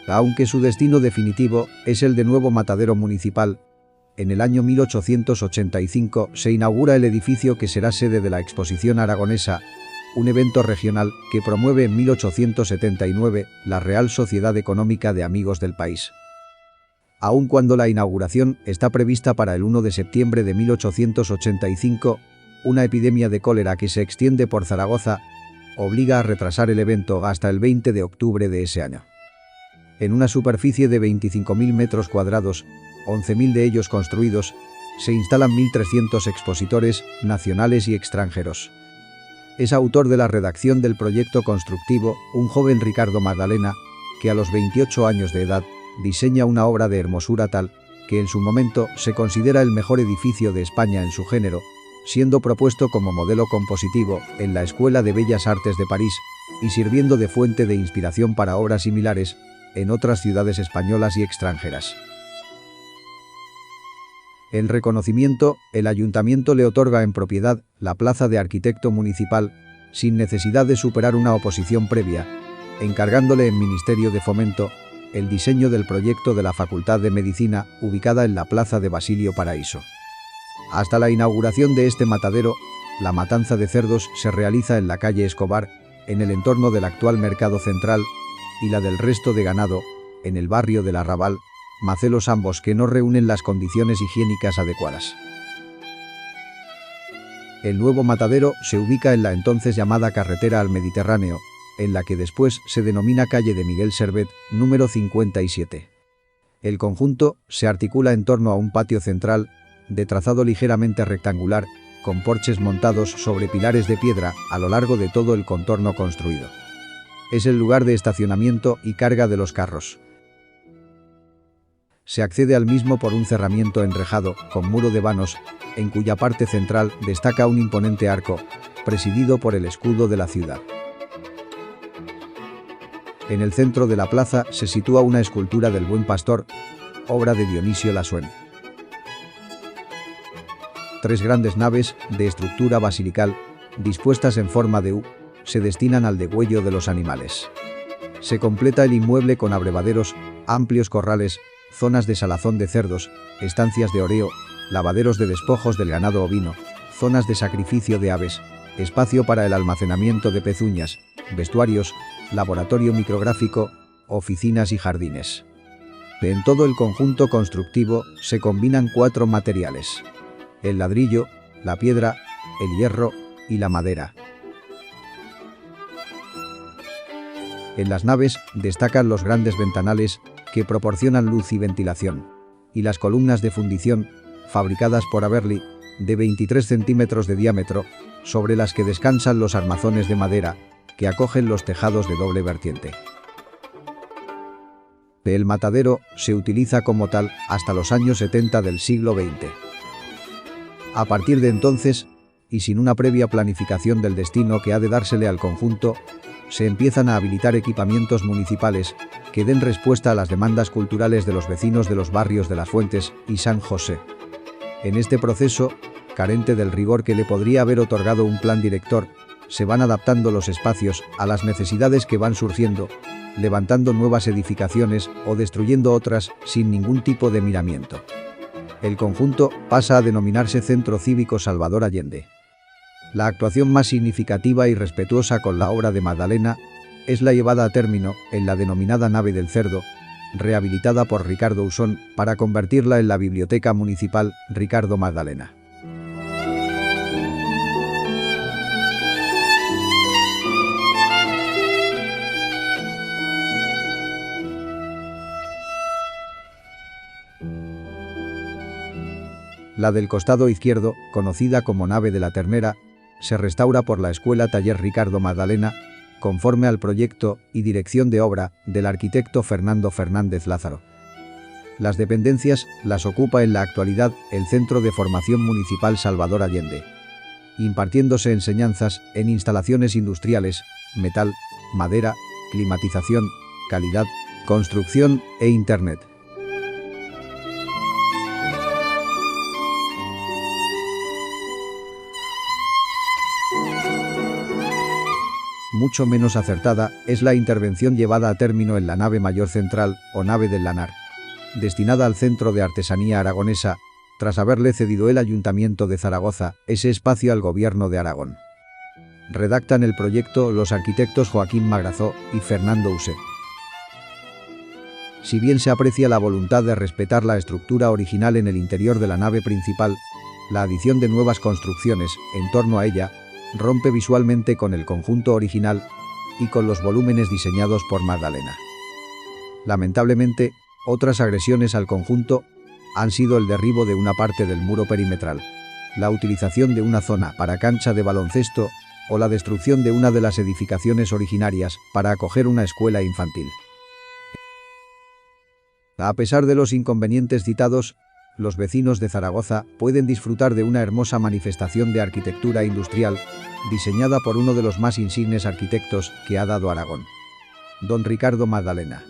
aunque su destino definitivo es el de nuevo matadero municipal. En el año 1885 se inaugura el edificio que será sede de la Exposición Aragonesa, un evento regional que promueve en 1879 la Real Sociedad Económica de Amigos del País. Aun cuando la inauguración está prevista para el 1 de septiembre de 1885, una epidemia de cólera que se extiende por Zaragoza obliga a retrasar el evento hasta el 20 de octubre de ese año. En una superficie de 25.000 metros cuadrados, 11.000 de ellos construidos, se instalan 1.300 expositores nacionales y extranjeros. Es autor de la redacción del proyecto constructivo un joven Ricardo Magdalena, que a los 28 años de edad diseña una obra de hermosura tal que en su momento se considera el mejor edificio de España en su género, siendo propuesto como modelo compositivo en la Escuela de Bellas Artes de París y sirviendo de fuente de inspiración para obras similares en otras ciudades españolas y extranjeras. En reconocimiento, el ayuntamiento le otorga en propiedad la plaza de arquitecto municipal, sin necesidad de superar una oposición previa, encargándole en Ministerio de Fomento el diseño del proyecto de la Facultad de Medicina, ubicada en la plaza de Basilio Paraíso. Hasta la inauguración de este matadero, la matanza de cerdos se realiza en la calle Escobar, en el entorno del actual Mercado Central, y la del resto de ganado, en el barrio del Arrabal, macelos ambos que no reúnen las condiciones higiénicas adecuadas. El nuevo matadero se ubica en la entonces llamada Carretera al Mediterráneo, en la que después se denomina calle de Miguel Servet, número 57. El conjunto se articula en torno a un patio central, de trazado ligeramente rectangular, con porches montados sobre pilares de piedra a lo largo de todo el contorno construido. Es el lugar de estacionamiento y carga de los carros. Se accede al mismo por un cerramiento enrejado, con muro de vanos, en cuya parte central destaca un imponente arco, presidido por el escudo de la ciudad. En el centro de la plaza se sitúa una escultura del Buen Pastor, obra de Dionisio Lassuén. 3 grandes naves, de estructura basilical, dispuestas en forma de U, se destinan al degüello de los animales. Se completa el inmueble con abrevaderos, amplios corrales, zonas de salazón de cerdos, estancias de oreo, lavaderos de despojos del ganado ovino, zonas de sacrificio de aves, espacio para el almacenamiento de pezuñas, vestuarios, laboratorio micrográfico, oficinas y jardines. En todo el conjunto constructivo se combinan 4 materiales: el ladrillo, la piedra, el hierro y la madera. En las naves destacan los grandes ventanales que proporcionan luz y ventilación, y las columnas de fundición, fabricadas por Aberli, de 23 centímetros de diámetro, sobre las que descansan los armazones de madera que acogen los tejados de doble vertiente. El matadero se utiliza como tal hasta los años 70 del siglo XX. A partir de entonces, y sin una previa planificación del destino que ha de dársele al conjunto, se empiezan a habilitar equipamientos municipales que den respuesta a las demandas culturales de los vecinos de los barrios de Las Fuentes y San José. En este proceso, carente del rigor que le podría haber otorgado un plan director, se van adaptando los espacios a las necesidades que van surgiendo, levantando nuevas edificaciones o destruyendo otras sin ningún tipo de miramiento. El conjunto pasa a denominarse Centro Cívico Salvador Allende. La actuación más significativa y respetuosa con la obra de Magdalena es la llevada a término en la denominada Nave del Cerdo, rehabilitada por Ricardo Usón para convertirla en la Biblioteca Municipal Ricardo Magdalena. La del costado izquierdo, conocida como Nave de la Ternera, se restaura por la Escuela Taller Ricardo Magdalena, conforme al proyecto y dirección de obra del arquitecto Fernando Fernández Lázaro. Las dependencias las ocupa en la actualidad el Centro de Formación Municipal Salvador Allende, impartiéndose enseñanzas en instalaciones industriales, metal, madera, climatización, calidad, construcción e Internet. Mucho menos acertada es la intervención llevada a término en la nave mayor central, o nave del lanar, destinada al Centro de Artesanía Aragonesa, tras haberle cedido el Ayuntamiento de Zaragoza ese espacio al Gobierno de Aragón. Redactan el proyecto los arquitectos Joaquín Magrazó y Fernando Usé. Si bien se aprecia la voluntad de respetar la estructura original en el interior de la nave principal, la adición de nuevas construcciones en torno a ella rompe visualmente con el conjunto original y con los volúmenes diseñados por Magdalena. Lamentablemente, otras agresiones al conjunto han sido el derribo de una parte del muro perimetral, la utilización de una zona para cancha de baloncesto o la destrucción de una de las edificaciones originarias para acoger una escuela infantil. A pesar de los inconvenientes citados, los vecinos de Zaragoza pueden disfrutar de una hermosa manifestación de arquitectura industrial diseñada por uno de los más insignes arquitectos que ha dado Aragón, don Ricardo Magdalena.